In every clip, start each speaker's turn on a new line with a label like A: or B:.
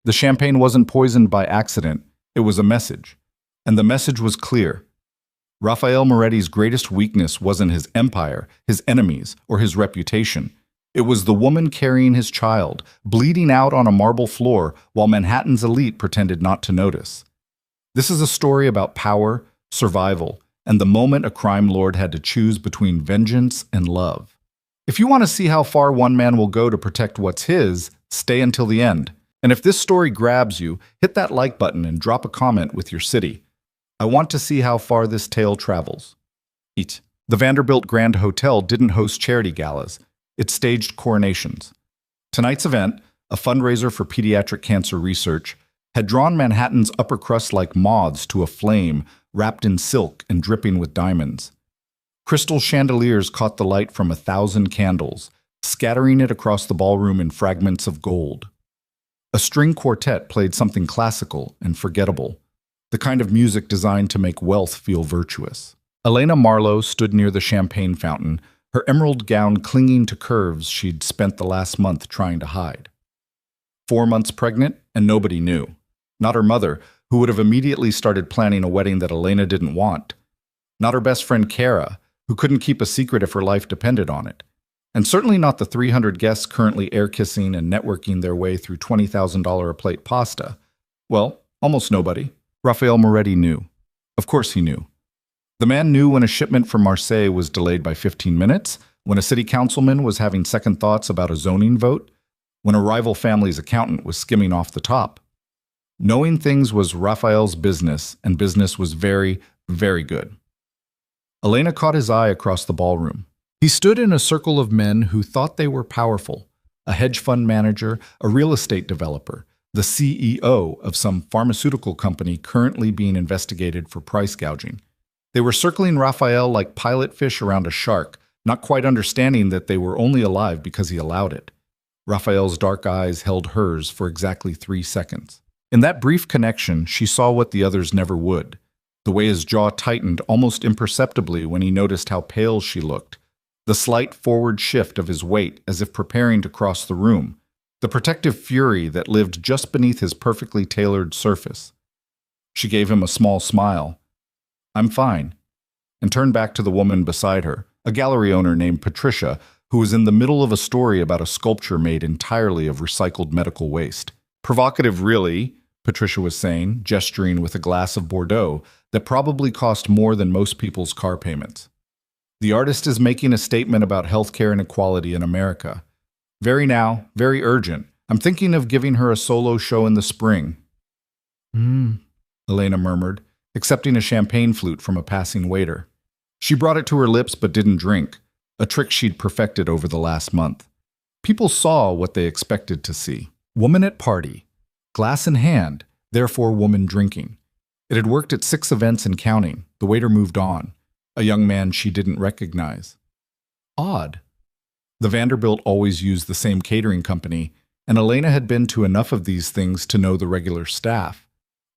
A: The champagne wasn't poisoned by accident, it was a message. And the message was clear. Rafael Moretti's greatest weakness wasn't his empire, his enemies, or his reputation. It was the woman carrying his child, bleeding out on a marble floor while Manhattan's elite pretended not to notice. This is a story about power, survival, and the moment a crime lord had to choose between vengeance and love. If you want to see how far one man will go to protect what's his, stay until the end. And if this story grabs you, hit that like button and drop a comment with your city. I want to see how far this tale travels. Eat. The Vanderbilt Grand Hotel didn't host charity galas. It staged coronations. Tonight's event, a fundraiser for pediatric cancer research, had drawn Manhattan's upper crust like moths to a flame wrapped in silk and dripping with diamonds. Crystal chandeliers caught the light from 1,000 candles, scattering it across the ballroom in fragments of gold. A string quartet played something classical and forgettable, the kind of music designed to make wealth feel virtuous. Elena Marlowe stood near the champagne fountain, her emerald gown clinging to curves she'd spent the last month trying to hide. 4 months pregnant, and nobody knew. Not her mother, who would have immediately started planning a wedding that Elena didn't want. Not her best friend Kara, who couldn't keep a secret if her life depended on it. And certainly not the 300 guests currently air-kissing and networking their way through $20,000 a plate pasta. Well, almost nobody. Rafael Moretti knew. Of course he knew. The man knew when a shipment from Marseille was delayed by 15 minutes, when a city councilman was having second thoughts about a zoning vote, when a rival family's accountant was skimming off the top. Knowing things was Rafael's business, and business was very, very good. Elena caught his eye across the ballroom. He stood in a circle of men who thought they were powerful, a hedge fund manager, a real estate developer, the CEO of some pharmaceutical company currently being investigated for price gouging. They were circling Rafael like pilot fish around a shark, not quite understanding that they were only alive because he allowed it. Rafael's dark eyes held hers for exactly 3 seconds. In that brief connection, she saw what the others never would. The way his jaw tightened almost imperceptibly when he noticed how pale she looked. The slight forward shift of his weight as if preparing to cross the room. The protective fury that lived just beneath his perfectly tailored surface. She gave him a small smile. "I'm fine," and turned back to the woman beside her, a gallery owner named Patricia, who was in the middle of a story about a sculpture made entirely of recycled medical waste. "Provocative, really," Patricia was saying, gesturing with a glass of Bordeaux that probably cost more than most people's car payments. "The artist is making a statement about healthcare inequality in America. Very now, very urgent. I'm thinking of giving her a solo show in the spring." Elena murmured, accepting a champagne flute from a passing waiter. She brought it to her lips but didn't drink, a trick she'd perfected over the last month. People saw what they expected to see. Woman at party. Glass in hand, therefore woman drinking. It had worked at 6 events and counting. The waiter moved on. A young man she didn't recognize. Odd. The Vanderbilt always used the same catering company, and Elena had been to enough of these things to know the regular staff.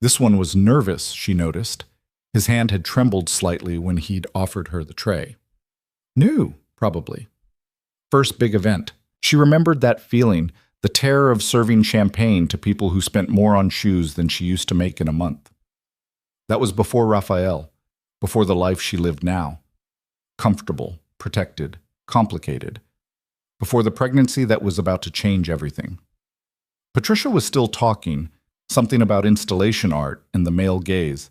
A: This one was nervous, she noticed. His hand had trembled slightly when he'd offered her the tray. New, probably. First big event. She remembered that feeling, the terror of serving champagne to people who spent more on shoes than she used to make in a month. That was before Rafael, before the life she lived now. Comfortable, protected, complicated. Before the pregnancy that was about to change everything. Patricia was still talking, something about installation art and the male gaze,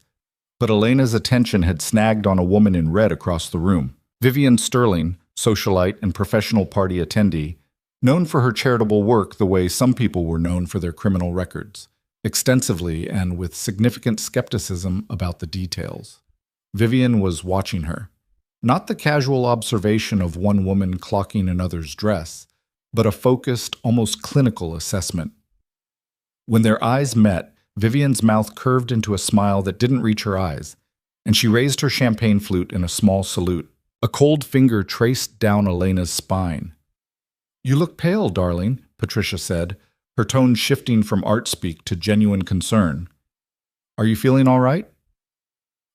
A: but Elena's attention had snagged on a woman in red across the room. Vivian Sterling, socialite and professional party attendee, known for her charitable work the way some people were known for their criminal records, extensively and with significant skepticism about the details. Vivian was watching her. Not the casual observation of one woman clocking another's dress, but a focused, almost clinical assessment. When their eyes met, Vivian's mouth curved into a smile that didn't reach her eyes, and she raised her champagne flute in a small salute. A cold finger traced down Elena's spine. "You look pale, darling," Patricia said, her tone shifting from art speak to genuine concern. "Are you feeling all right?"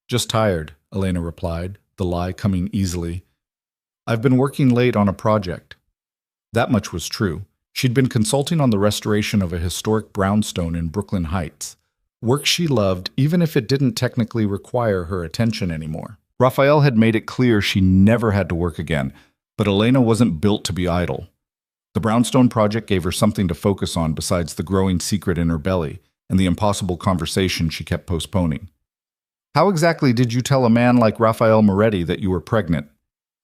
A: "Just tired," Elena replied, the lie coming easily. "I've been working late on a project." That much was true. She'd been consulting on the restoration of a historic brownstone in Brooklyn Heights, work she loved even if it didn't technically require her attention anymore. Raphael had made it clear she never had to work again, but Elena wasn't built to be idle. The brownstone project gave her something to focus on besides the growing secret in her belly and the impossible conversation she kept postponing. How exactly did you tell a man like Raphael Moretti that you were pregnant?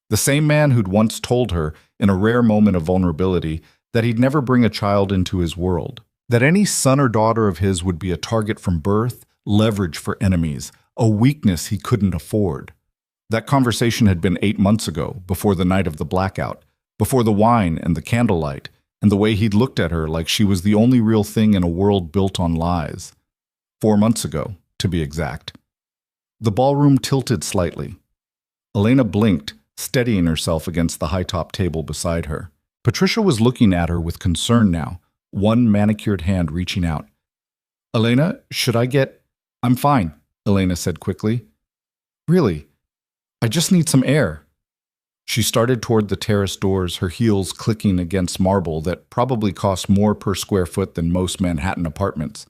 A: The same man who'd once told her, in a rare moment of vulnerability, that he'd never bring a child into his world. That any son or daughter of his would be a target from birth, leverage for enemies, a weakness he couldn't afford. That conversation had been 8 months ago, before the night of the blackout, before the wine and the candlelight, and the way he'd looked at her like she was the only real thing in a world built on lies. 4 months ago, to be exact. The ballroom tilted slightly. Elena blinked, steadying herself against the high-top table beside her. Patricia was looking at her with concern now, one manicured hand reaching out. "Elena, should I get—" "I'm fine," Elena said quickly. "Really? I just need some air." She started toward the terrace doors, her heels clicking against marble that probably cost more per square foot than most Manhattan apartments.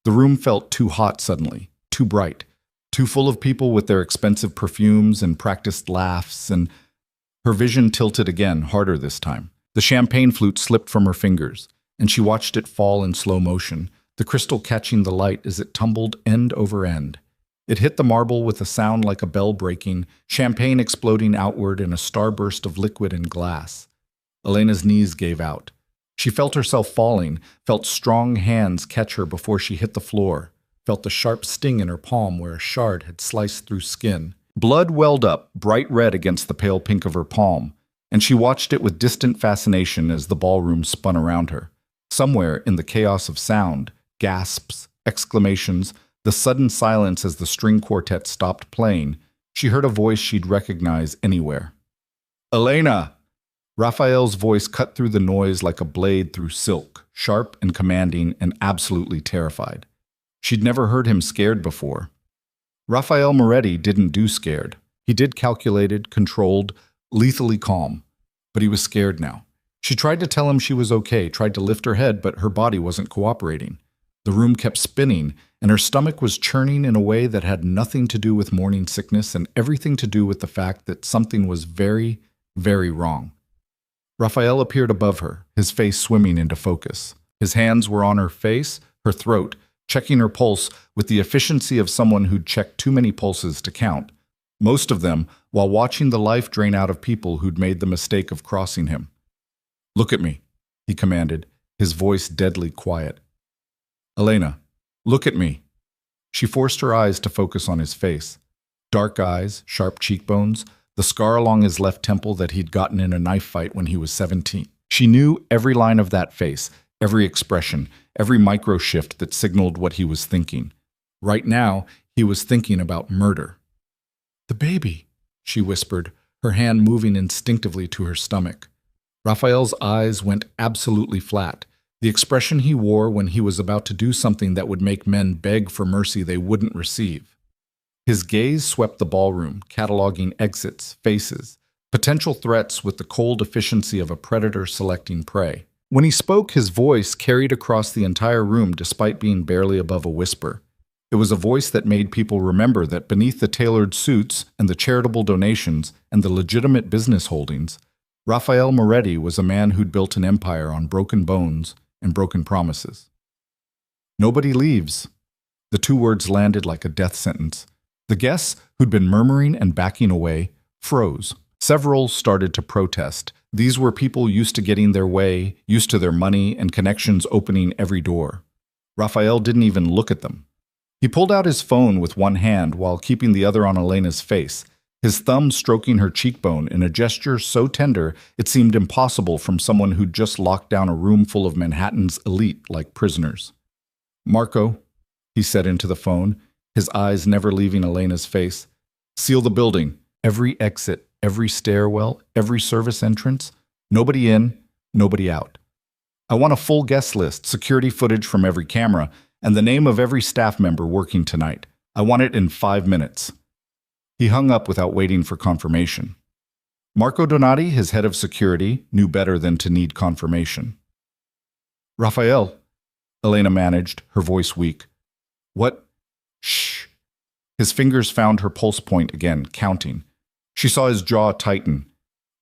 A: The room felt too hot suddenly, too bright, too full of people with their expensive perfumes and practiced laughs, and her vision tilted again, harder this time. The champagne flute slipped from her fingers, and she watched it fall in slow motion, the crystal catching the light as it tumbled end over end. It hit the marble with a sound like a bell breaking, champagne exploding outward in a starburst of liquid and glass. Elena's knees gave out. She felt herself falling, felt strong hands catch her before she hit the floor, felt the sharp sting in her palm where a shard had sliced through skin. Blood welled up, bright red against the pale pink of her palm, and she watched it with distant fascination as the ballroom spun around her. Somewhere in the chaos of sound, gasps, exclamations, the sudden silence as the string quartet stopped playing, she heard a voice she'd recognize anywhere. "Elena!" Raphael's voice cut through the noise like a blade through silk, sharp and commanding and absolutely terrified. She'd never heard him scared before. Raphael Moretti didn't do scared. He did calculated, controlled, lethally calm. But he was scared now. She tried to tell him she was okay, tried to lift her head, but her body wasn't cooperating. The room kept spinning, and her stomach was churning in a way that had nothing to do with morning sickness and everything to do with the fact that something was very, very wrong. Raphael appeared above her, his face swimming into focus. His hands were on her face, her throat, checking her pulse with the efficiency of someone who'd checked too many pulses to count, most of them while watching the life drain out of people who'd made the mistake of crossing him. "Look at me," he commanded, his voice deadly quiet. "Elena, look at me." She forced her eyes to focus on his face. Dark eyes, sharp cheekbones, the scar along his left temple that he'd gotten in a knife fight when he was 17. She knew every line of that face, every expression, every micro shift that signaled what he was thinking. Right now, he was thinking about murder. "The baby," she whispered, her hand moving instinctively to her stomach. Raphael's eyes went absolutely flat, the expression he wore when he was about to do something that would make men beg for mercy they wouldn't receive. His gaze swept the ballroom, cataloging exits, faces, potential threats with the cold efficiency of a predator selecting prey. When he spoke, his voice carried across the entire room despite being barely above a whisper. It was a voice that made people remember that beneath the tailored suits and the charitable donations and the legitimate business holdings, Raphael Moretti was a man who'd built an empire on broken bones and broken promises. "Nobody leaves." The two words landed like a death sentence. The guests, who'd been murmuring and backing away, froze. Several started to protest. These were people used to getting their way, used to their money and connections opening every door. Raphael didn't even look at them. He pulled out his phone with one hand while keeping the other on Elena's face, his thumb stroking her cheekbone in a gesture so tender it seemed impossible from someone who'd just locked down a room full of Manhattan's elite like prisoners. "Marco," he said into the phone, his eyes never leaving Elena's face, "seal the building. Every exit, every stairwell, every service entrance. Nobody in, nobody out. I want a full guest list, security footage from every camera, and the name of every staff member working tonight. I want it in 5 minutes." He hung up without waiting for confirmation. Marco Donati, his head of security, knew better than to need confirmation. Raphael, Elena managed, her voice weak. What? Shh. His fingers found her pulse point again, counting. She saw his jaw tighten.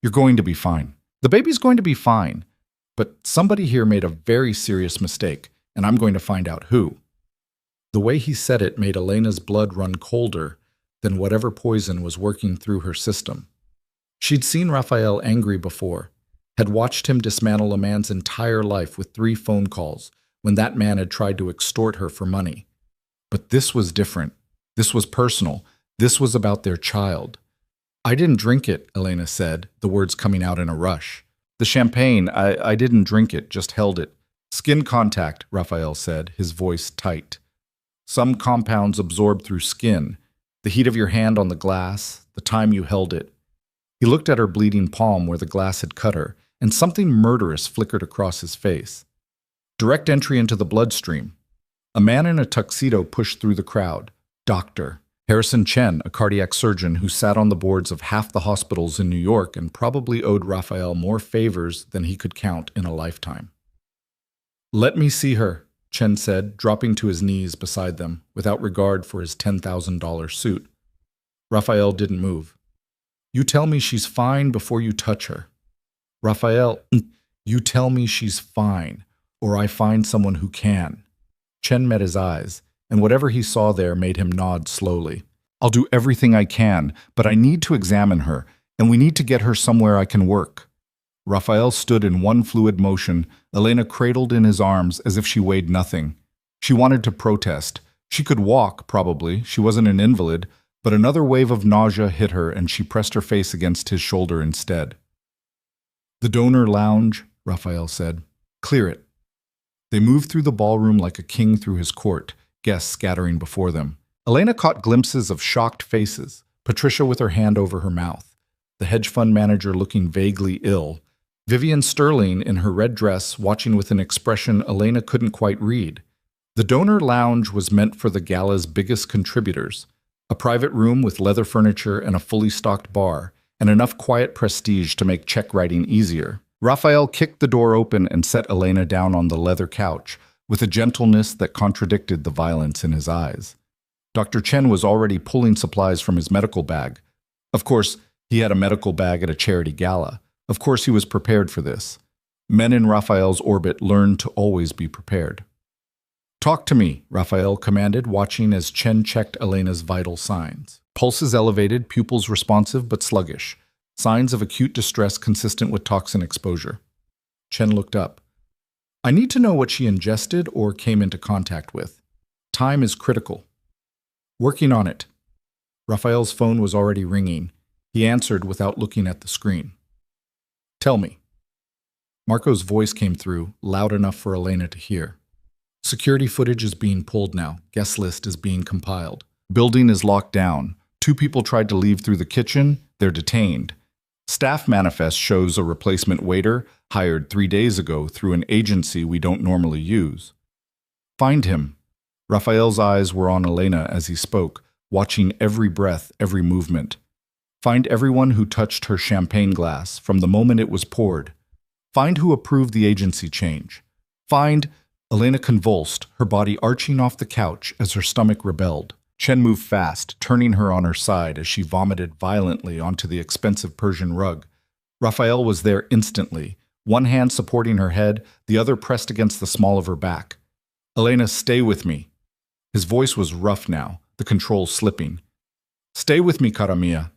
A: You're going to be fine. The baby's going to be fine. But somebody here made a very serious mistake, and I'm going to find out who. The way he said it made Elena's blood run colder than whatever poison was working through her system. She'd seen Raphael angry before, had watched him dismantle a man's entire life with 3 phone calls when that man had tried to extort her for money. But this was different. This was personal. This was about their child. I didn't drink it, Elena said, the words coming out in a rush. The champagne, I didn't drink it, just held it. Skin contact, Raphael said, his voice tight. Some compounds absorb through skin, the heat of your hand on the glass, the time you held it. He looked at her bleeding palm where the glass had cut her, and something murderous flickered across his face. Direct entry into the bloodstream. A man in a tuxedo pushed through the crowd. Doctor Harrison Chen, a cardiac surgeon who sat on the boards of half the hospitals in New York and probably owed Raphael more favors than he could count in a lifetime. Let me see her, Chen said, dropping to his knees beside them, without regard for his $10,000 suit. Raphael didn't move. You tell me she's fine before you touch her. Raphael, you tell me she's fine, or I find someone who can. Chen met his eyes, and whatever he saw there made him nod slowly. I'll do everything I can, but I need to examine her, and we need to get her somewhere I can work. Raphael stood in one fluid motion, Elena cradled in his arms as if she weighed nothing. She wanted to protest. She could walk, probably. She wasn't an invalid, but another wave of nausea hit her and she pressed her face against his shoulder instead. The donor lounge, Raphael said. Clear it. They moved through the ballroom like a king through his court, guests scattering before them. Elena caught glimpses of shocked faces, Patricia with her hand over her mouth, the hedge fund manager looking vaguely ill, Vivian Sterling in her red dress watching with an expression Elena couldn't quite read. The donor lounge was meant for the Gala's biggest contributors, a private room with leather furniture and a fully stocked bar, and enough quiet prestige to make check writing easier. Raphael kicked the door open and set Elena down on the leather couch, with a gentleness that contradicted the violence in his eyes. Dr. Chen was already pulling supplies from his medical bag. Of course, he had a medical bag at a charity gala. Of course, he was prepared for this. Men in Raphael's orbit learned to always be prepared. Talk to me, Raphael commanded, watching as Chen checked Elena's vital signs. Pulses elevated, pupils responsive but sluggish. Signs of acute distress consistent with toxin exposure. Chen looked up. I need to know what she ingested or came into contact with. Time is critical. Working on it. Raphael's phone was already ringing. He answered without looking at the screen. Tell me. Marco's voice came through, loud enough for Elena to hear. Security footage is being pulled now. Guest list is being compiled. Building is locked down. 2 people tried to leave through the kitchen. They're detained. Staff manifest shows a replacement waiter hired 3 days ago through an agency we don't normally use. Find him. Raphael's eyes were on Elena as he spoke, watching every breath, every movement. Find everyone who touched her champagne glass from the moment it was poured. Find who approved the agency change. Find... Elena convulsed, her body arching off the couch as her stomach rebelled. Chen moved fast, turning her on her side as she vomited violently onto the expensive Persian rug. Raphael was there instantly, one hand supporting her head, the other pressed against the small of her back. Elena, stay with me. His voice was rough now, the controls slipping. Stay with me, cara mia.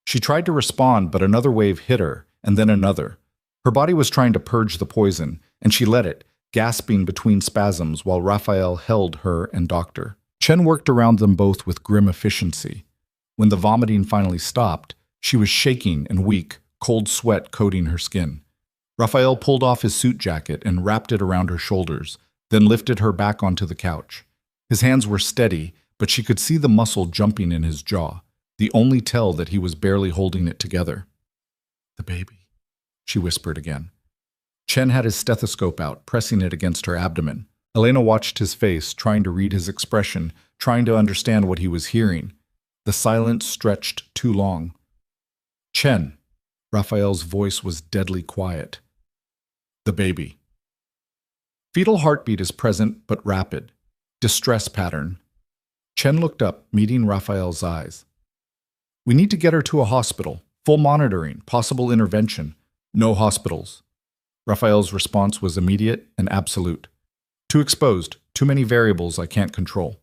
A: She tried to respond, but another wave hit her, and then another. Her body was trying to purge the poison, and she let it, gasping between spasms while Raphael held her and Doctor. Chen worked around them both with grim efficiency. When the vomiting finally stopped, she was shaking and weak, cold sweat coating her skin. Raphael pulled off his suit jacket and wrapped it around her shoulders, then lifted her back onto the couch. His hands were steady, but she could see the muscle jumping in his jaw, the only tell that he was barely holding it together. The baby, she whispered again. Chen had his stethoscope out, pressing it against her abdomen. Elena watched his face, trying to read his expression, trying to understand what he was hearing. The silence stretched too long. Chen. Raphael's voice was deadly quiet. The baby. Fetal heartbeat is present but rapid. Distress pattern. Chen looked up, meeting Raphael's eyes. We need to get her to a hospital. Full monitoring, possible intervention. No hospitals. Raphael's response was immediate and absolute. Too exposed, too many variables I can't control.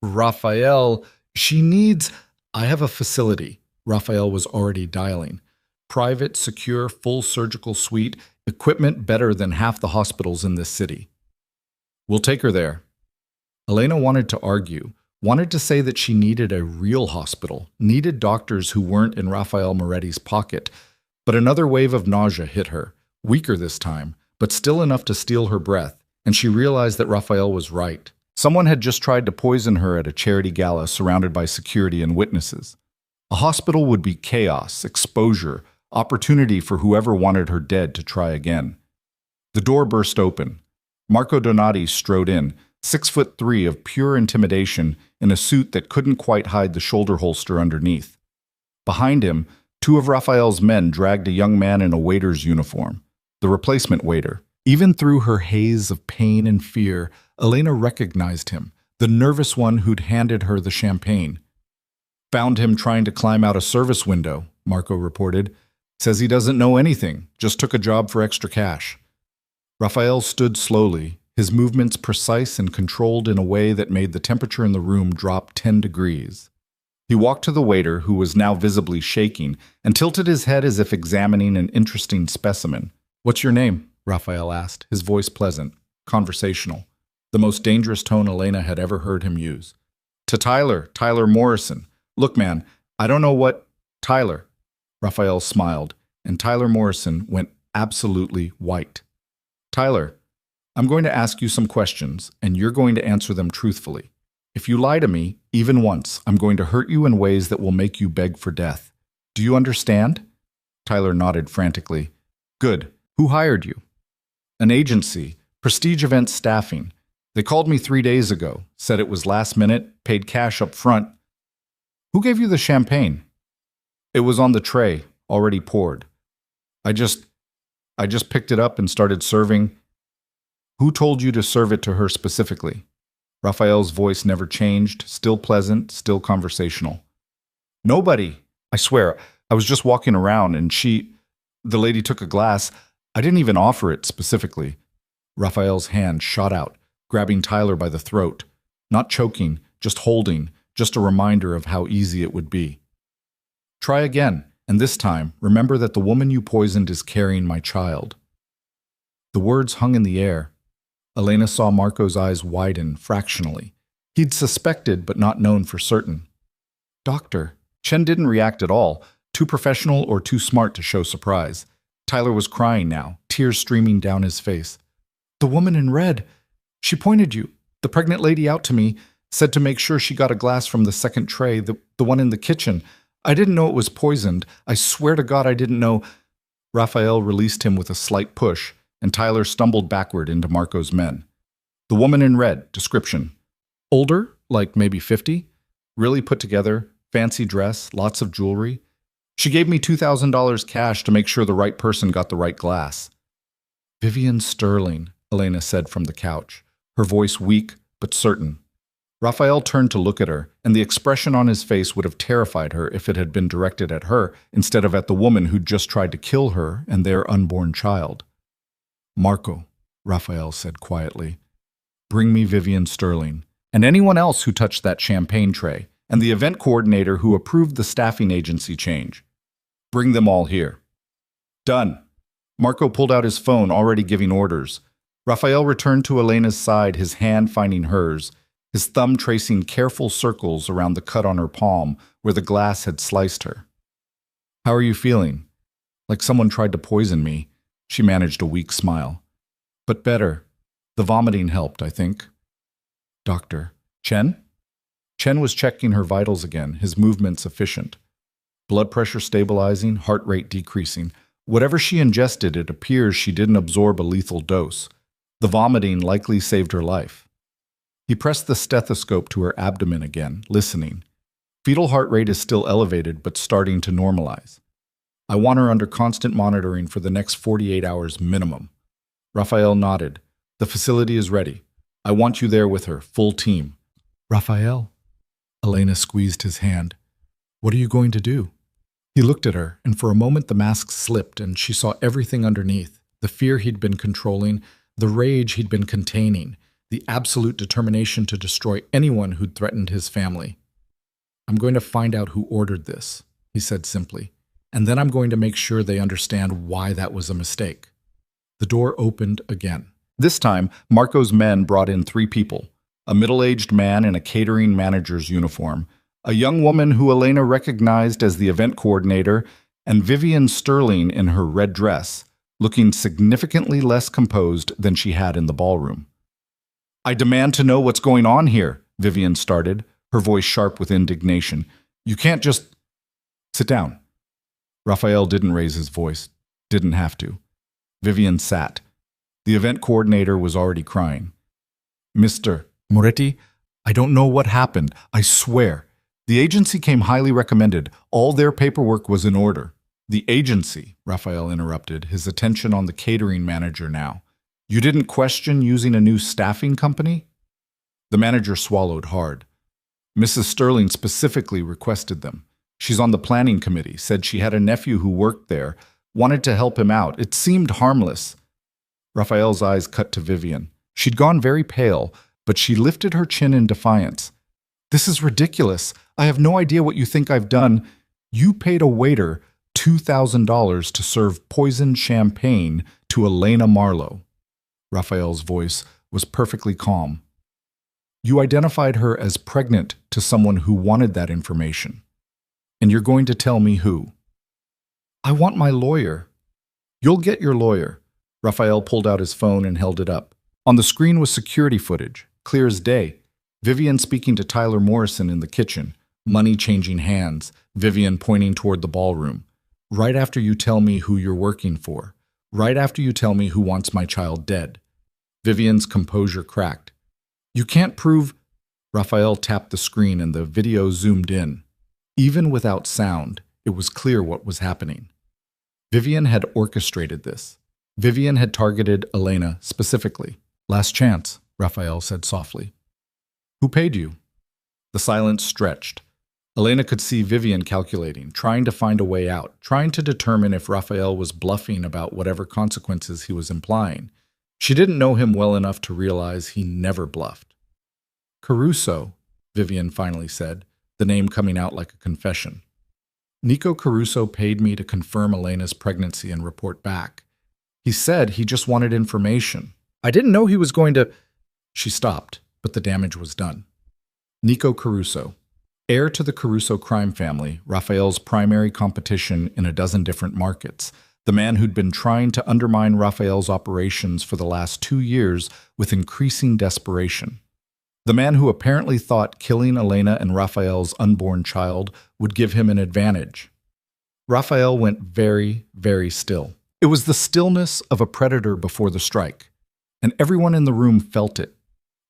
A: Raphael, she needs... I have a facility. Raphael was already dialing. Private, secure, full surgical suite, equipment better than half the hospitals in this city. We'll take her there. Elena wanted to argue, wanted to say that she needed a real hospital, needed doctors who weren't in Raphael Moretti's pocket, but another wave of nausea hit her, weaker this time, but still enough to steal her breath, and she realized that Raphael was right. Someone had just tried to poison her at a charity gala surrounded by security and witnesses. A hospital would be chaos, exposure, opportunity for whoever wanted her dead to try again. The door burst open. Marco Donati strode in, 6'3" of pure intimidation in a suit that couldn't quite hide the shoulder holster underneath. Behind him, two of Raphael's men dragged a young man in a waiter's uniform, the replacement waiter. Even through her haze of pain and fear, Elena recognized him, the nervous one who'd handed her the champagne. Found him trying to climb out a service window, Marco reported. Says he doesn't know anything, just took a job for extra cash. Raphael stood slowly, his movements precise and controlled in a way that made the temperature in the room drop 10 degrees. He walked to the waiter, who was now visibly shaking, and tilted his head as if examining an interesting specimen. "What's your name?" Raphael asked, his voice pleasant, conversational, the most dangerous tone Elena had ever heard him use. "To Tyler Morrison. Look, man, I don't know what—" "Tyler." Raphael smiled, and Tyler Morrison went absolutely white. "Tyler, I'm going to ask you some questions, and you're going to answer them truthfully. If you lie to me, even once, I'm going to hurt you in ways that will make you beg for death. Do you understand?" Tyler nodded frantically. "Good. Who hired you?" "An agency, Prestige Events Staffing. They called me 3 days ago, said it was last minute, paid cash up front." "Who gave you the champagne?" "It was on the tray, already poured. I just picked it up and started serving." "Who told you to serve it to her specifically?" Raphael's voice never changed, still pleasant, still conversational. "Nobody. I swear, I was just walking around and the lady took a glass. I didn't even offer it specifically." Raphael's hand shot out, grabbing Tyler by the throat. Not choking, just holding, just a reminder of how easy it would be. "Try again, and this time, remember that the woman you poisoned is carrying my child." The words hung in the air. Elena saw Marco's eyes widen fractionally. He'd suspected, but not known for certain. "Doctor." Chen didn't react at all, too professional or too smart to show surprise. Tyler was crying now, tears streaming down his face. "The woman in red. She pointed you, the pregnant lady, out to me, said to make sure she got a glass from the second tray, the one in the kitchen. I didn't know it was poisoned. I swear to God I didn't know." Raphael released him with a slight push, and Tyler stumbled backward into Marco's men. "The woman in red, description. Older, like maybe 50, really put together, fancy dress, lots of jewelry. She gave me $2,000 cash to make sure the right person got the right glass." "Vivian Sterling," Elena said from the couch, her voice weak but certain. Raphael turned to look at her, and the expression on his face would have terrified her if it had been directed at her instead of at the woman who'd just tried to kill her and their unborn child. "Marco," Raphael said quietly, "bring me Vivian Sterling, and anyone else who touched that champagne tray, and the event coordinator who approved the staffing agency change. Bring them all here." "Done." Marco pulled out his phone, already giving orders. Raphael returned to Elena's side, his hand finding hers, his thumb tracing careful circles around the cut on her palm where the glass had sliced her. "How are you feeling?" "Like someone tried to poison me." She managed a weak smile. "But better. The vomiting helped, I think." "Doctor." "Chen?" Chen was checking her vitals again, his movements efficient. Blood pressure stabilizing, heart rate decreasing. Whatever she ingested, it appears she didn't absorb a lethal dose. The vomiting likely saved her life. He pressed the stethoscope to her abdomen again, listening. Fetal heart rate is still elevated, but starting to normalize. "I want her under constant monitoring for the next 48 hours minimum." Raphael nodded. The facility is ready. I want you there with her, full team. Raphael. Elena squeezed his hand. What are you going to do? He looked at her, and for a moment the mask slipped, and she saw everything underneath. The fear he'd been controlling, the rage he'd been containing, the absolute determination to destroy anyone who'd threatened his family. I'm going to find out who ordered this, he said simply, and then I'm going to make sure they understand why that was a mistake. The door opened again. This time, Marco's men brought in 3 people, a middle-aged man in a catering manager's uniform, a young woman who Elena recognized as the event coordinator, and Vivian Sterling in her red dress, looking significantly less composed than she had in the ballroom. I demand to know what's going on here, Vivian started, her voice sharp with indignation. You can't just... Sit down. Raphael didn't raise his voice, didn't have to. Vivian sat. The event coordinator was already crying. Mr. Moretti, I don't know what happened, I swear. The agency came highly recommended. All their paperwork was in order. The agency, Raphael interrupted, his attention on the catering manager now. You didn't question using a new staffing company? The manager swallowed hard. Mrs. Sterling specifically requested them. She's on the planning committee, said she had a nephew who worked there, wanted to help him out. It seemed harmless. Raphael's eyes cut to Vivian. She'd gone very pale, but she lifted her chin in defiance. This is ridiculous. I have no idea what you think I've done. You paid a waiter $2,000 to serve poisoned champagne to Elena Marlowe. Raphael's voice was perfectly calm. You identified her as pregnant to someone who wanted that information. And you're going to tell me who? I want my lawyer. You'll get your lawyer. Raphael pulled out his phone and held it up. On the screen was security footage, clear as day. Vivian speaking to Tyler Morrison in the kitchen, money changing hands, Vivian pointing toward the ballroom. Right after you tell me who you're working for. Right after you tell me who wants my child dead. Vivian's composure cracked. You can't prove... Raphael tapped the screen and the video zoomed in. Even without sound, it was clear what was happening. Vivian had orchestrated this. Vivian had targeted Elena specifically. Last chance, Raphael said softly. Who paid you? The silence stretched. Elena could see Vivian calculating, trying to find a way out, trying to determine if Raphael was bluffing about whatever consequences he was implying. She didn't know him well enough to realize he never bluffed. Caruso, Vivian finally said, the name coming out like a confession. Nico Caruso paid me to confirm Elena's pregnancy and report back. He said he just wanted information. I didn't know he was going to... She stopped, but the damage was done. Nico Caruso, heir to the Caruso crime family, Raphael's primary competition in a dozen different markets, the man who'd been trying to undermine Raphael's operations for the last 2 years with increasing desperation. The man who apparently thought killing Elena and Raphael's unborn child would give him an advantage. Raphael went very, very still. It was the stillness of a predator before the strike, and everyone in the room felt it.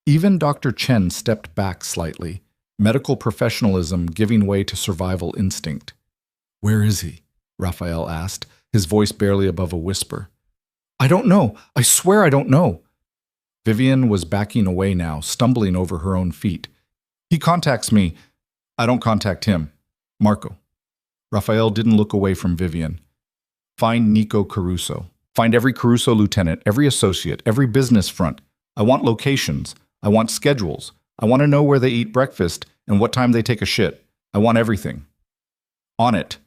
A: Even Dr. Chen stepped back slightly, medical professionalism giving way to survival instinct. Where is he? Raphael asked, his voice barely above a whisper. I don't know. I swear I don't know. Vivian was backing away now, stumbling over her own feet. He contacts me. I don't contact him. Marco. Raphael didn't look away from Vivian. Find Nico Caruso. Find every Caruso lieutenant, every associate, every business front. I want locations. I want schedules. I want to know where they eat breakfast and what time they take a shit. I want everything. On it.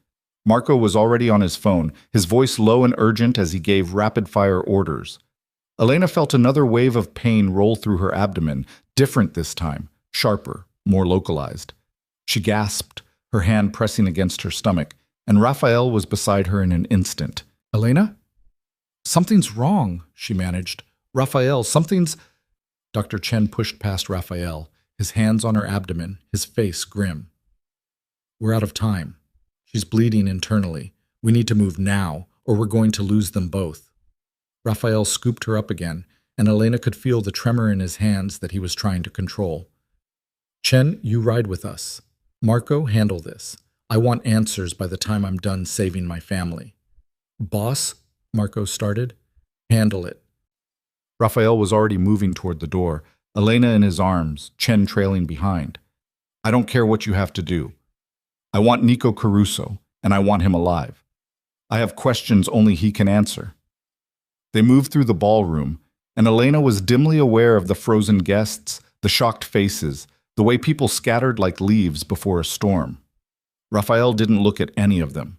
A: Marco was already on his phone, his voice low and urgent as he gave rapid-fire orders. Elena felt another wave of pain roll through her abdomen, different this time, sharper, more localized. She gasped, her hand pressing against her stomach, and Raphael was beside her in an instant. Elena? Something's wrong, she managed. Raphael, something's... Dr. Chen pushed past Raphael, his hands on her abdomen, his face grim. We're out of time. She's bleeding internally. We need to move now, or we're going to lose them both. Raphael scooped her up again, and Elena could feel the tremor in his hands that he was trying to control. Chen, you ride with us. Marco, handle this. I want answers by the time I'm done saving my family. Boss, Marco started. Handle it. Raphael was already moving toward the door, Elena in his arms, Chen trailing behind. I don't care what you have to do. I want Nico Caruso, and I want him alive. I have questions only he can answer. They moved through the ballroom, and Elena was dimly aware of the frozen guests, the shocked faces, the way people scattered like leaves before a storm. Raphael didn't look at any of them.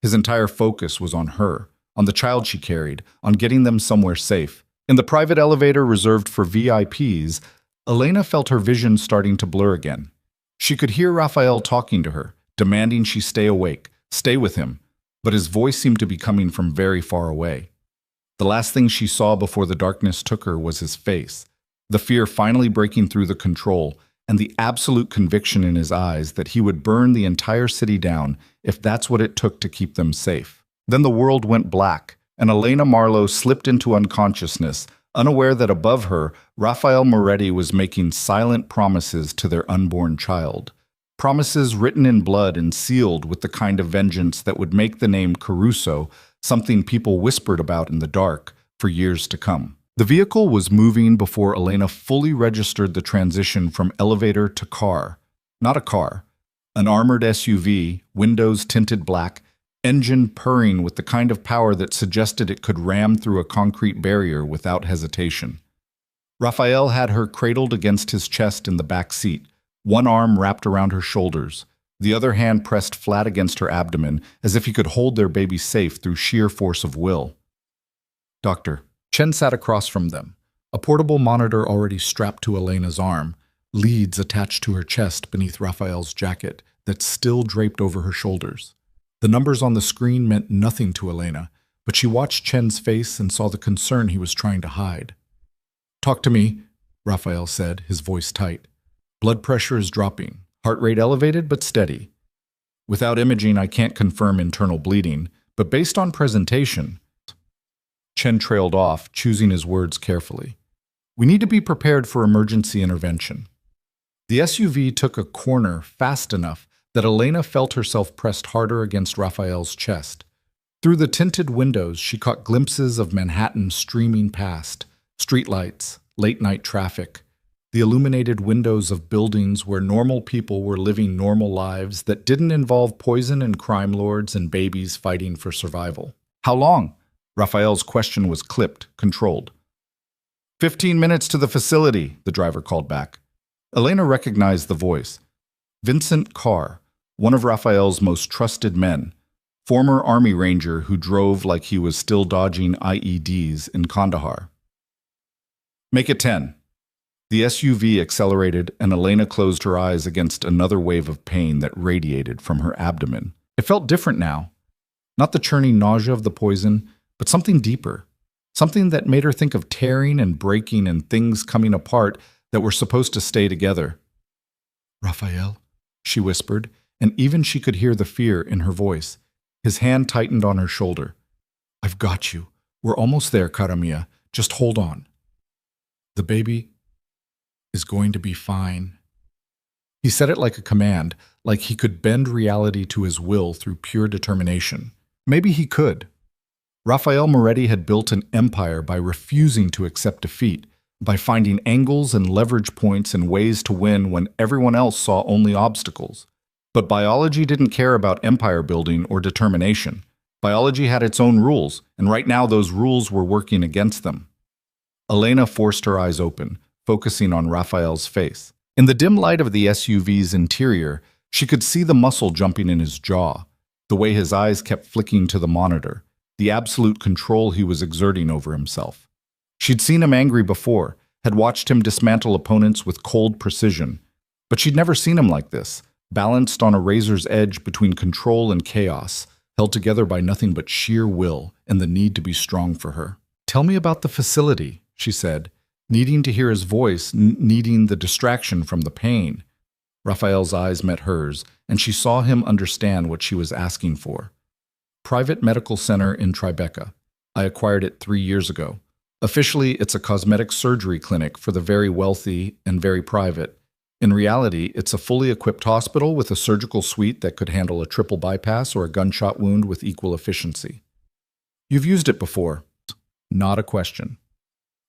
A: His entire focus was on her, on the child she carried, on getting them somewhere safe. In the private elevator reserved for VIPs, Elena felt her vision starting to blur again. She could hear Raphael talking to her, demanding she stay awake, stay with him, but his voice seemed to be coming from very far away. The last thing she saw before the darkness took her was his face, the fear finally breaking through the control, and the absolute conviction in his eyes that he would burn the entire city down if that's what it took to keep them safe. Then the world went black, and Elena Marlowe slipped into unconsciousness, unaware that above her, Raphael Moretti was making silent promises to their unborn child. Promises written in blood and sealed with the kind of vengeance that would make the name Caruso something people whispered about in the dark for years to come. The vehicle was moving before Elena fully registered the transition from elevator to car. Not a car. An armored SUV, windows tinted black, engine purring with the kind of power that suggested it could ram through a concrete barrier without hesitation. Raphael had her cradled against his chest in the back seat, one arm wrapped around her shoulders, the other hand pressed flat against her abdomen as if he could hold their baby safe through sheer force of will. Doctor. Chen sat across from them, a portable monitor already strapped to Elena's arm, leads attached to her chest beneath Raphael's jacket that still draped over her shoulders. The numbers on the screen meant nothing to Elena, but she watched Chen's face and saw the concern he was trying to hide. Talk to me, Raphael said, his voice tight. Blood pressure is dropping, heart rate elevated but steady. Without imaging, I can't confirm internal bleeding, but based on presentation... Chen trailed off, choosing his words carefully. We need to be prepared for emergency intervention. The SUV took a corner fast enough that Elena felt herself pressed harder against Raphael's chest. Through the tinted windows, she caught glimpses of Manhattan streaming past, streetlights, late-night traffic, the illuminated windows of buildings where normal people were living normal lives that didn't involve poison and crime lords and babies fighting for survival. How long? Raphael's question was clipped, controlled. 15 minutes to the facility, the driver called back. Elena recognized the voice. Vincent Carr, one of Raphael's most trusted men, former army ranger who drove like he was still dodging IEDs in Kandahar. Make it 10. The SUV accelerated and Elena closed her eyes against another wave of pain that radiated from her abdomen. It felt different now. Not the churning nausea of the poison, but something deeper, something that made her think of tearing and breaking and things coming apart that were supposed to stay together. Raphael, she whispered, and even she could hear the fear in her voice. His hand tightened on her shoulder. I've got you. We're almost there, cara mia. Just hold on. The baby is going to be fine. He said it like a command, like he could bend reality to his will through pure determination. Maybe he could. Raphael Moretti had built an empire by refusing to accept defeat, by finding angles and leverage points and ways to win when everyone else saw only obstacles. But biology didn't care about empire building or determination. Biology had its own rules, and right now those rules were working against them. Elena forced her eyes open, focusing on Raphael's face. In the dim light of the SUV's interior, she could see the muscle jumping in his jaw, the way his eyes kept flicking to the monitor, the absolute control he was exerting over himself. She'd seen him angry before, had watched him dismantle opponents with cold precision, but she'd never seen him like this, balanced on a razor's edge between control and chaos, held together by nothing but sheer will and the need to be strong for her. Tell me about the facility, she said, needing to hear his voice, needing the distraction from the pain. Raphael's eyes met hers, and she saw him understand what she was asking for. Private medical center in Tribeca. I acquired it 3 years ago. Officially, it's a cosmetic surgery clinic for the very wealthy and very private. In reality, it's a fully equipped hospital with a surgical suite that could handle a triple bypass or a gunshot wound with equal efficiency. You've used it before. Not a question.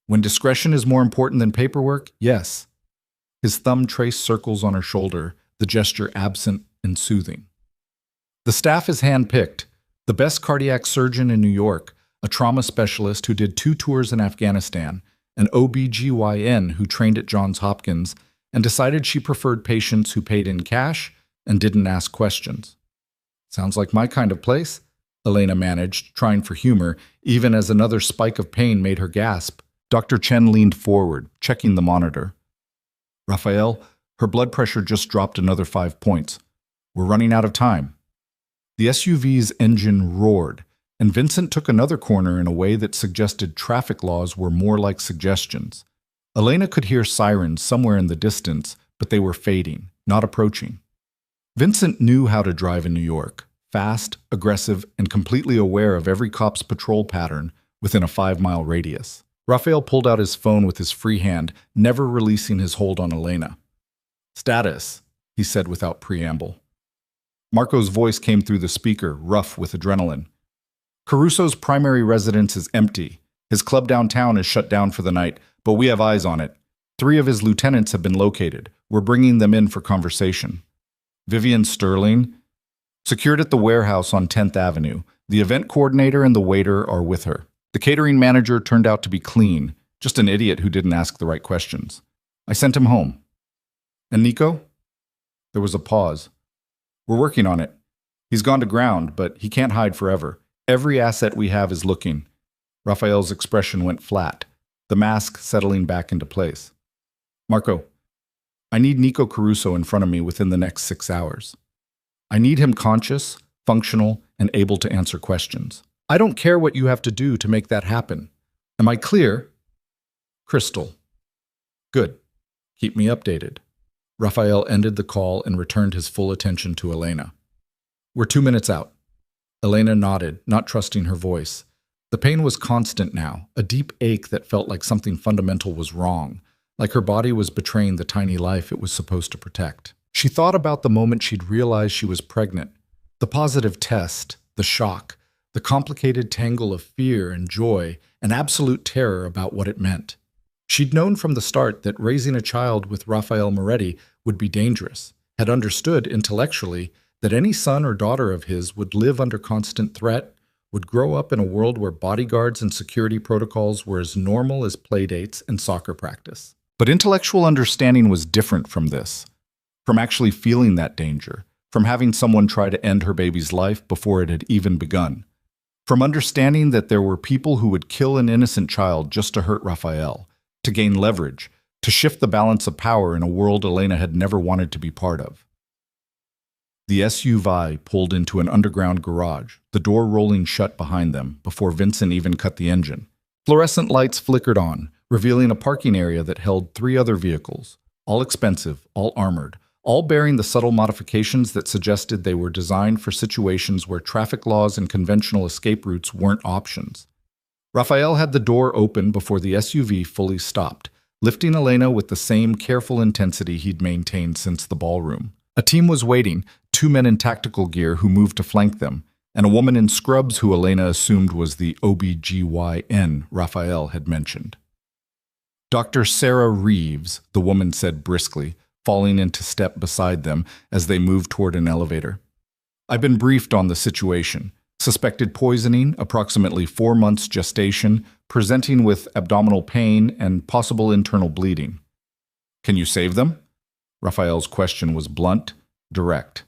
A: When discretion is more important than paperwork, yes. His thumb traced circles on her shoulder, the gesture absent and soothing. The staff is handpicked. The best cardiac surgeon in New York, a trauma specialist who did 2 tours in Afghanistan, an OB/GYN who trained at Johns Hopkins, and decided she preferred patients who paid in cash and didn't ask questions. Sounds like my kind of place, Elena managed, trying for humor, even as another spike of pain made her gasp. Dr. Chen leaned forward, checking the monitor. Raphael, her blood pressure just dropped another 5 points. We're running out of time. The SUV's engine roared, and Vincent took another corner in a way that suggested traffic laws were more like suggestions. Elena could hear sirens somewhere in the distance, but they were fading, not approaching. Vincent knew how to drive in New York, fast, aggressive, and completely aware of every cop's patrol pattern within a 5-mile radius. Raphael pulled out his phone with his free hand, never releasing his hold on Elena. "Status," he said without preamble. Marco's voice came through the speaker, rough with adrenaline. "Caruso's primary residence is empty. His club downtown is shut down for the night, but we have eyes on it. 3 of his lieutenants have been located. We're bringing them in for conversation." Vivian Sterling, secured at the warehouse on 10th Avenue. The event coordinator and the waiter are with her. The catering manager turned out to be clean, just an idiot who didn't ask the right questions. I sent him home. "And Nico?" There was a pause. "We're working on it. He's gone to ground, but he can't hide forever. Every asset we have is looking." Raphael's expression went flat, the mask settling back into place. "Marco, I need Nico Caruso in front of me within the next 6 hours. I need him conscious, functional, and able to answer questions. I don't care what you have to do to make that happen. Am I clear?" "Crystal." "Good. Keep me updated." Raphael ended the call and returned his full attention to Elena. "We're 2 minutes out." Elena nodded, not trusting her voice. The pain was constant now, a deep ache that felt like something fundamental was wrong, like her body was betraying the tiny life it was supposed to protect. She thought about the moment she'd realized she was pregnant, the positive test, the shock, the complicated tangle of fear and joy and absolute terror about what it meant. She'd known from the start that raising a child with Raphael Moretti would be dangerous, had understood intellectually that any son or daughter of his would live under constant threat, would grow up in a world where bodyguards and security protocols were as normal as playdates and soccer practice. But intellectual understanding was different from this, from actually feeling that danger, from having someone try to end her baby's life before it had even begun, from understanding that there were people who would kill an innocent child just to hurt Raphael, to gain leverage, to shift the balance of power in a world Elena had never wanted to be part of. The SUV pulled into an underground garage, the door rolling shut behind them before Vincent even cut the engine. Fluorescent lights flickered on, revealing a parking area that held 3 other vehicles, all expensive, all armored, all bearing the subtle modifications that suggested they were designed for situations where traffic laws and conventional escape routes weren't options. Raphael had the door open before the SUV fully stopped, lifting Elena with the same careful intensity he'd maintained since the ballroom. A team was waiting, 2 men in tactical gear who moved to flank them, and a woman in scrubs who Elena assumed was the OB/GYN Raphael had mentioned. "Dr. Sarah Reeves," the woman said briskly, falling into step beside them as they moved toward an elevator. "I've been briefed on the situation. Suspected poisoning, approximately 4 months gestation, presenting with abdominal pain and possible internal bleeding." "Can you save them?" Raphael's question was blunt, direct.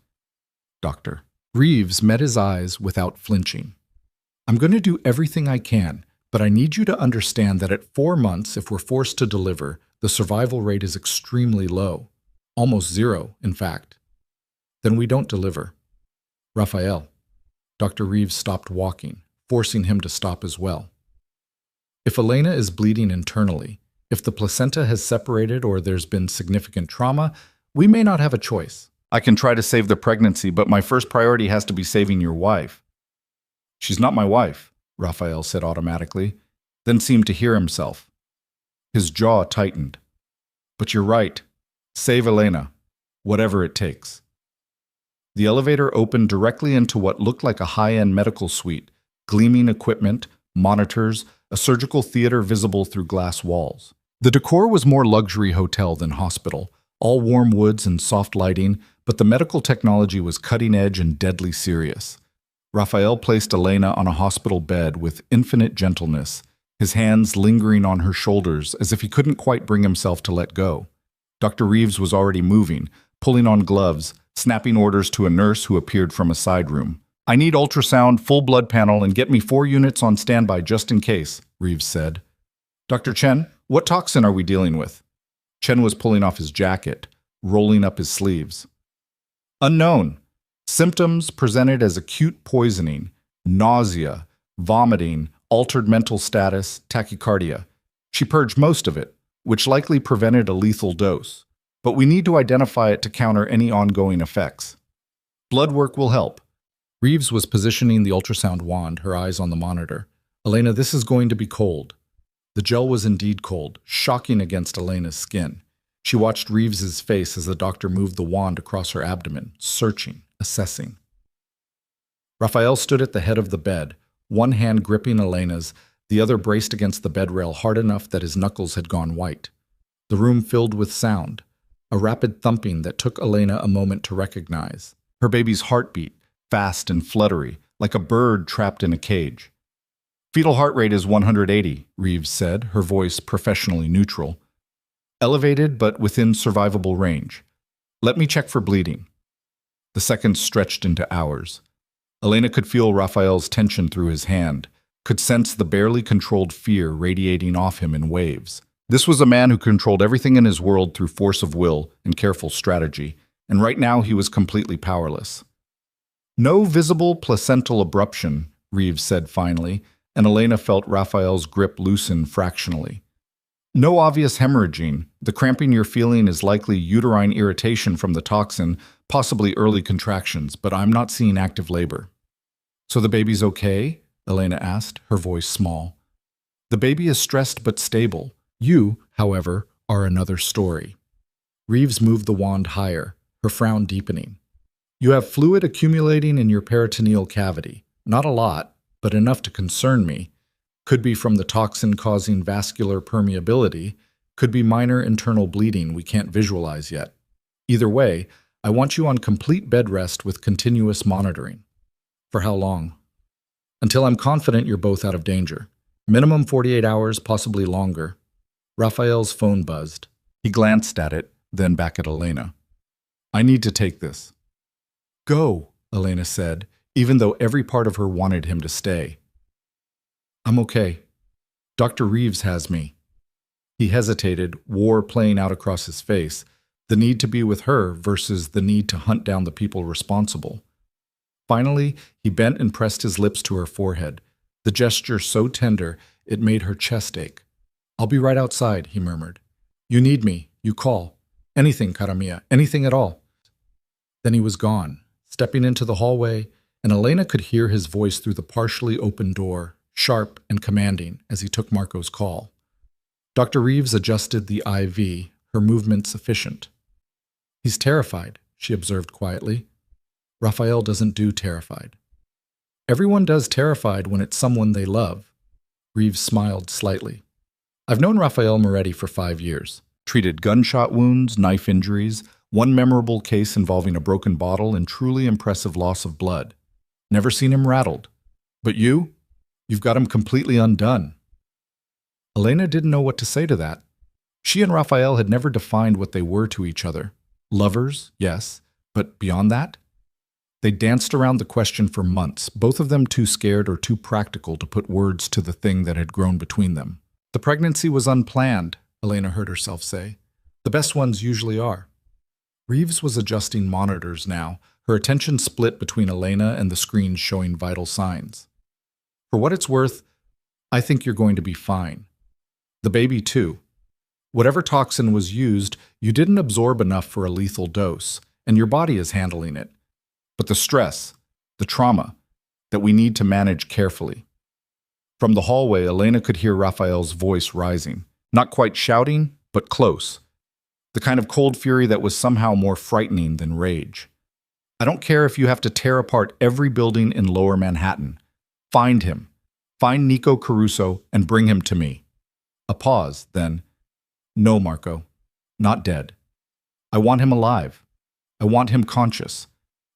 A: "Doctor." Reeves met his eyes without flinching. "I'm going to do everything I can, but I need you to understand that at 4 months, if we're forced to deliver, the survival rate is extremely low. Almost 0, in fact. Then we don't deliver." "Raphael." Dr. Reeves stopped walking, forcing him to stop as well. "If Elena is bleeding internally, if the placenta has separated or there's been significant trauma, we may not have a choice. I can try to save the pregnancy, but my first priority has to be saving your wife." "She's not my wife," Raphael said automatically, then seemed to hear himself. His jaw tightened. "But you're right. Save Elena, whatever it takes." The elevator opened directly into what looked like a high-end medical suite, gleaming equipment, monitors, a surgical theater visible through glass walls. The decor was more luxury hotel than hospital, all warm woods and soft lighting, but the medical technology was cutting edge and deadly serious. Raphael placed Elena on a hospital bed with infinite gentleness, his hands lingering on her shoulders as if he couldn't quite bring himself to let go. Dr. Reeves was already moving, pulling on gloves, snapping orders to a nurse who appeared from a side room. "I need ultrasound, full blood panel, and get me 4 units on standby just in case," Reeves said. "Dr. Chen, what toxin are we dealing with?" Chen was pulling off his jacket, rolling up his sleeves. "Unknown. Symptoms presented as acute poisoning, nausea, vomiting, altered mental status, tachycardia. She purged most of it, which likely prevented a lethal dose. But we need to identify it to counter any ongoing effects. Blood work will help." Reeves was positioning the ultrasound wand, her eyes on the monitor. "Elena, this is going to be cold." The gel was indeed cold, shocking against Elena's skin. She watched Reeves's face as the doctor moved the wand across her abdomen, searching, assessing. Raphael stood at the head of the bed, one hand gripping Elena's, the other braced against the bed rail hard enough that his knuckles had gone white. The room filled with sound, a rapid thumping that took Elena a moment to recognize. Her baby's heartbeat, fast and fluttery, like a bird trapped in a cage. "Fetal heart rate is 180, Reeves said, her voice professionally neutral. "Elevated, but within survivable range. Let me check for bleeding." The seconds stretched into hours. Elena could feel Raphael's tension through his hand, could sense the barely controlled fear radiating off him in waves. This was a man who controlled everything in his world through force of will and careful strategy, and right now he was completely powerless. "No visible placental abruption," Reeves said finally, and Elena felt Raphael's grip loosen fractionally. "No obvious hemorrhaging. The cramping you're feeling is likely uterine irritation from the toxin, possibly early contractions, but I'm not seeing active labor." "So the baby's okay?" Elena asked, her voice small. "The baby is stressed but stable. You, however, are another story." Reeves moved the wand higher, her frown deepening. "You have fluid accumulating in your peritoneal cavity. Not a lot, but enough to concern me. Could be from the toxin causing vascular permeability, could be minor internal bleeding we can't visualize yet. Either way, I want you on complete bed rest with continuous monitoring." "For how long?" "Until I'm confident you're both out of danger. Minimum 48 hours, possibly longer." Raphael's phone buzzed. He glanced at it, then back at Elena. "I need to take this." "Go," Elena said, even though every part of her wanted him to stay. "I'm okay. Dr. Reeves has me." He hesitated, war playing out across his face, the need to be with her versus the need to hunt down the people responsible. Finally, he bent and pressed his lips to her forehead, the gesture so tender it made her chest ache. "I'll be right outside," he murmured. "You need me, you call. Anything, cara mia, anything at all." Then he was gone, stepping into the hallway, and Elena could hear his voice through the partially open door, sharp and commanding, as he took Marco's call. Dr. Reeves adjusted the IV, her movements efficient. "He's terrified," she observed quietly. "Raphael doesn't do terrified." "Everyone does terrified when it's someone they love." Reeves smiled slightly. "I've known Raphael Moretti for 5 years. Treated gunshot wounds, knife injuries, one memorable case involving a broken bottle and truly impressive loss of blood. Never seen him rattled. But you've got him completely undone." Elena didn't know what to say to that. She and Raphael had never defined what they were to each other. Lovers, yes, but beyond that? They danced around the question for months, both of them too scared or too practical to put words to the thing that had grown between them. "The pregnancy was unplanned," Elena heard herself say. "The best ones usually are." Reeves was adjusting monitors now, her attention split between Elena and the screens showing vital signs. "For what it's worth, I think you're going to be fine. The baby, too. Whatever toxin was used, you didn't absorb enough for a lethal dose, and your body is handling it. But the stress, the trauma, that we need to manage carefully." From the hallway, Elena could hear Raphael's voice rising, not quite shouting, but close. The kind of cold fury that was somehow more frightening than rage. "I don't care if you have to tear apart every building in Lower Manhattan. Find him. Find Nico Caruso and bring him to me. A pause, then. No, Marco. Not dead. I want him alive. I want him conscious.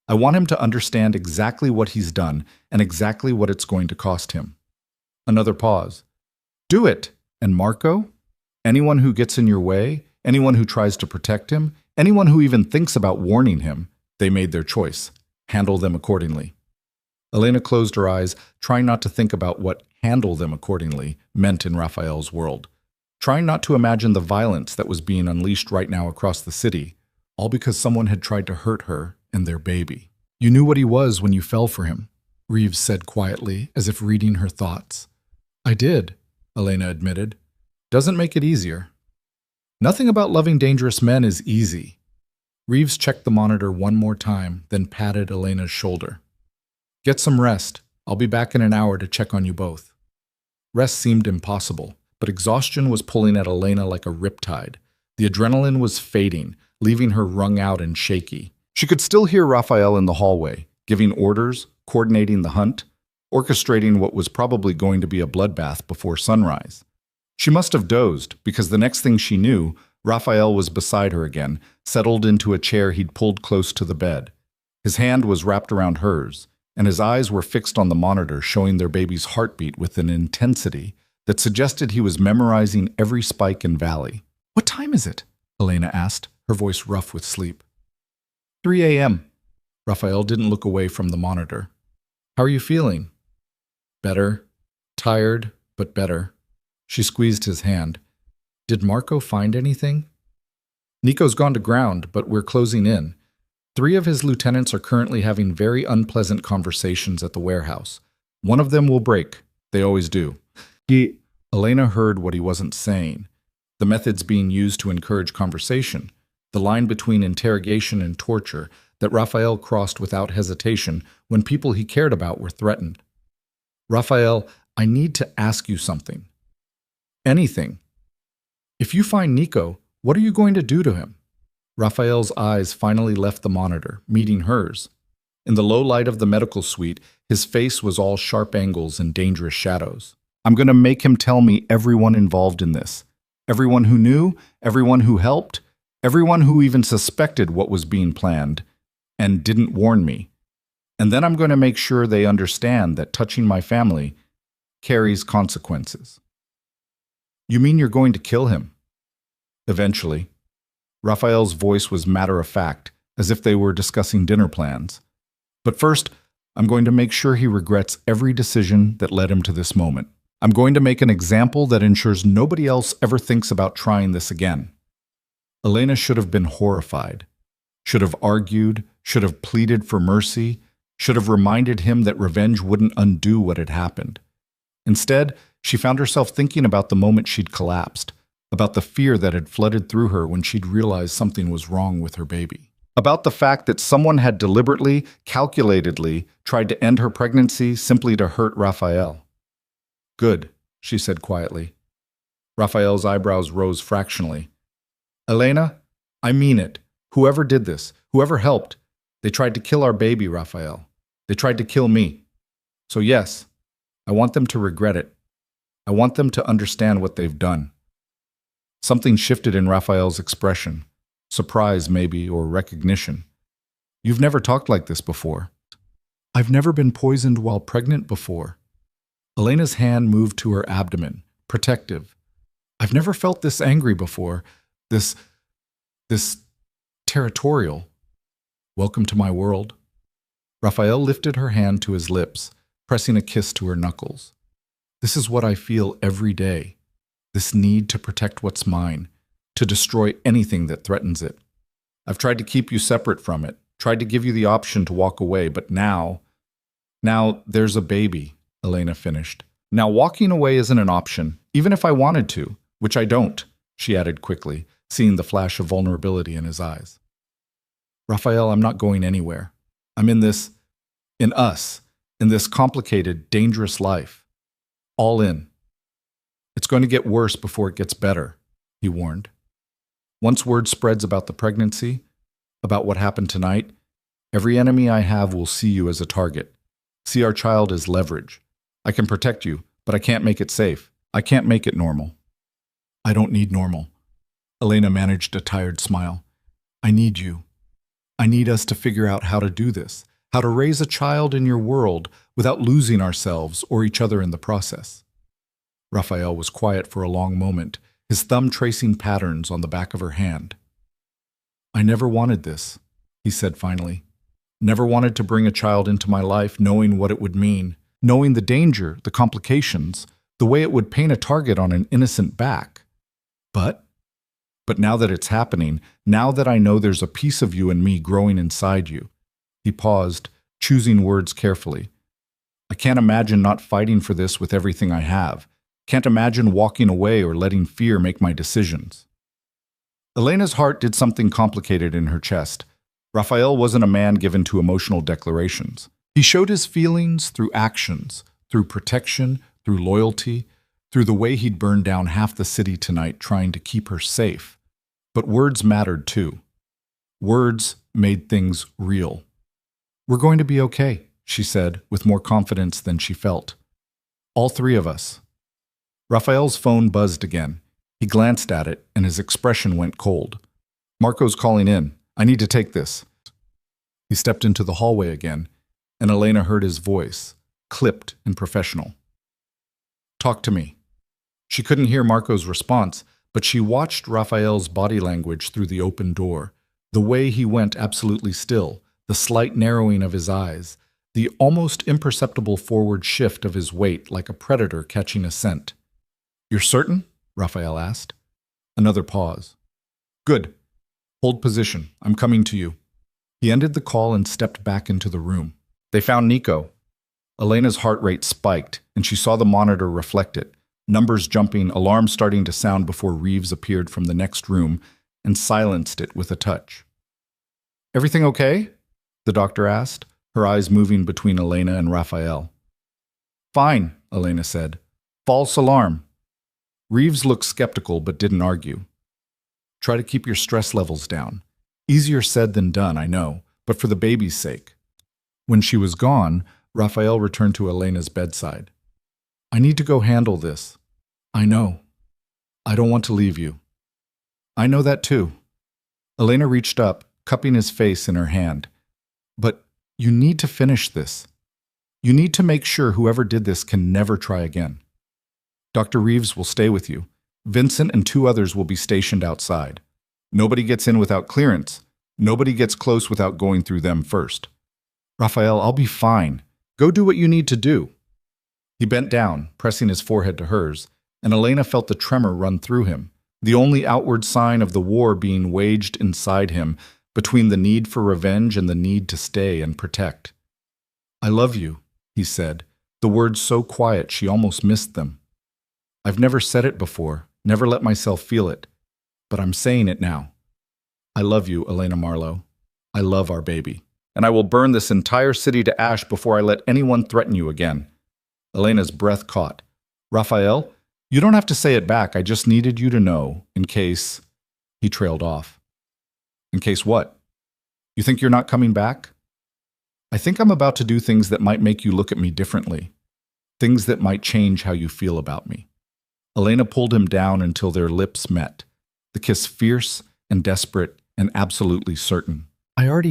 A: I want him to understand exactly what he's done and exactly what it's going to cost him. Another pause. Do it! And Marco? Anyone who gets in your way, anyone who tries to protect him, anyone who even thinks about warning him, they made their choice. Handle them accordingly. Elena closed her eyes, trying not to think about what handle them accordingly meant in Raphael's world. Trying not to imagine the violence that was being unleashed right now across the city, all because someone had tried to hurt her and their baby. You knew what he was when you fell for him, Reeves said quietly, as if reading her thoughts. I did, Elena admitted. Doesn't make it easier. Nothing about loving dangerous men is easy. Reeves checked the monitor one more time, then patted Elena's shoulder. Get some rest. I'll be back in an hour to check on you both. Rest seemed impossible, but exhaustion was pulling at Elena like a riptide. The adrenaline was fading, leaving her wrung out and shaky. She could still hear Raphael in the hallway, giving orders, coordinating the hunt, orchestrating what was probably going to be a bloodbath before sunrise. She must have dozed, because the next thing she knew, Raphael was beside her again, settled into a chair he'd pulled close to the bed. His hand was wrapped around hers, and his eyes were fixed on the monitor, showing their baby's heartbeat with an intensity that suggested he was memorizing every spike and valley. What time is it? Elena asked, her voice rough with sleep. 3 a.m. Raphael didn't look away from the monitor. How are you feeling? Better. Tired, but better. She squeezed his hand. Did Marco find anything? Nico's gone to ground, but we're closing in. 3 of his lieutenants are currently having very unpleasant conversations at the warehouse. One of them will break. They always do. Elena heard what he wasn't saying. The methods being used to encourage conversation, the line between interrogation and torture that Raphael crossed without hesitation when people he cared about were threatened. Raphael, I need to ask you something. Anything. If you find Nico, what are you going to do to him? Raphael's eyes finally left the monitor, meeting hers. In the low light of the medical suite, his face was all sharp angles and dangerous shadows. I'm going to make him tell me everyone involved in this. Everyone who knew, everyone who helped, everyone who even suspected what was being planned, and didn't warn me. And then I'm going to make sure they understand that touching my family carries consequences. You mean you're going to kill him? Eventually. Raphael's voice was matter-of-fact, as if they were discussing dinner plans. But first, I'm going to make sure he regrets every decision that led him to this moment. I'm going to make an example that ensures nobody else ever thinks about trying this again. Elena should have been horrified, should have argued, should have pleaded for mercy, should have reminded him that revenge wouldn't undo what had happened. Instead, she found herself thinking about the moment she'd collapsed, about the fear that had flooded through her when she'd realized something was wrong with her baby, about the fact that someone had deliberately, calculatedly tried to end her pregnancy simply to hurt Raphael. Good, she said quietly. Raphael's eyebrows rose fractionally. Elena, I mean it. Whoever did this, whoever helped, they tried to kill our baby, Raphael. They tried to kill me. So yes, I want them to regret it. I want them to understand what they've done. Something shifted in Raphael's expression. Surprise, maybe, or recognition. You've never talked like this before. I've never been poisoned while pregnant before. Elena's hand moved to her abdomen, protective. I've never felt this angry before. This territorial. Welcome to my world. Raphael lifted her hand to his lips, pressing a kiss to her knuckles. This is what I feel every day. This need to protect what's mine, to destroy anything that threatens it. I've tried to keep you separate from it, tried to give you the option to walk away, but now there's a baby, Elena finished. Now walking away isn't an option, even if I wanted to, which I don't, she added quickly, seeing the flash of vulnerability in his eyes. Raphael, I'm not going anywhere. I'm in this complicated, dangerous life. All in. It's going to get worse before it gets better, he warned. Once word spreads about the pregnancy, about what happened tonight, every enemy I have will see you as a target, see our child as leverage. I can protect you, but I can't make it safe. I can't make it normal. I don't need normal. Elena managed a tired smile. I need you. I need us to figure out how to do this, how to raise a child in your world without losing ourselves or each other in the process. Raphael was quiet for a long moment, his thumb tracing patterns on the back of her hand. I never wanted this, he said finally. Never wanted to bring a child into my life knowing what it would mean, knowing the danger, the complications, the way it would paint a target on an innocent back. But now that it's happening, now that I know there's a piece of you and me growing inside you. He paused, choosing words carefully. I can't imagine not fighting for this with everything I have. Can't imagine walking away or letting fear make my decisions. Elena's heart did something complicated in her chest. Raphael wasn't a man given to emotional declarations. He showed his feelings through actions, through protection, through loyalty, through the way he'd burned down half the city tonight trying to keep her safe. But words mattered too. Words made things real. We're going to be okay, she said, with more confidence than she felt. All three of us. Raphael's phone buzzed again. He glanced at it, and his expression went cold. Marco's calling in. I need to take this. He stepped into the hallway again, and Elena heard his voice, clipped and professional. Talk to me. She couldn't hear Marco's response, but she watched Raphael's body language through the open door, the way he went absolutely still, the slight narrowing of his eyes, the almost imperceptible forward shift of his weight like a predator catching a scent. You're certain? Raphael asked. Another pause. Good. Hold position. I'm coming to you. He ended the call and stepped back into the room. They found Nico. Elena's heart rate spiked, and she saw the monitor reflect it. Numbers jumping, alarms starting to sound before Reeves appeared from the next room and silenced it with a touch. Everything okay? The doctor asked, her eyes moving between Elena and Raphael. Fine, Elena said. False alarm. Reeves looked skeptical but didn't argue. Try to keep your stress levels down. Easier said than done, I know, but for the baby's sake. When she was gone, Raphael returned to Elena's bedside. I need to go handle this. I know. I don't want to leave you. I know that too. Elena reached up, cupping his face in her hand. But you need to finish this. You need to make sure whoever did this can never try again. Dr. Reeves will stay with you. Vincent and 2 others will be stationed outside. Nobody gets in without clearance. Nobody gets close without going through them first. Raphael, I'll be fine. Go do what you need to do. He bent down, pressing his forehead to hers, and Elena felt the tremor run through him, the only outward sign of the war being waged inside him between the need for revenge and the need to stay and protect. I love you, he said, the words so quiet she almost missed them. I've never said it before, never let myself feel it, but I'm saying it now. I love you, Elena Marlowe. I love our baby, and I will burn this entire city to ash before I let anyone threaten you again. Elena's breath caught. Raphael, you don't have to say it back. I just needed you to know, in case... He trailed off. In case what? You think you're not coming back? I think I'm about to do things that might make you look at me differently. Things that might change how you feel about me. Elena pulled him down until their lips met, the kiss fierce and desperate and absolutely certain. I already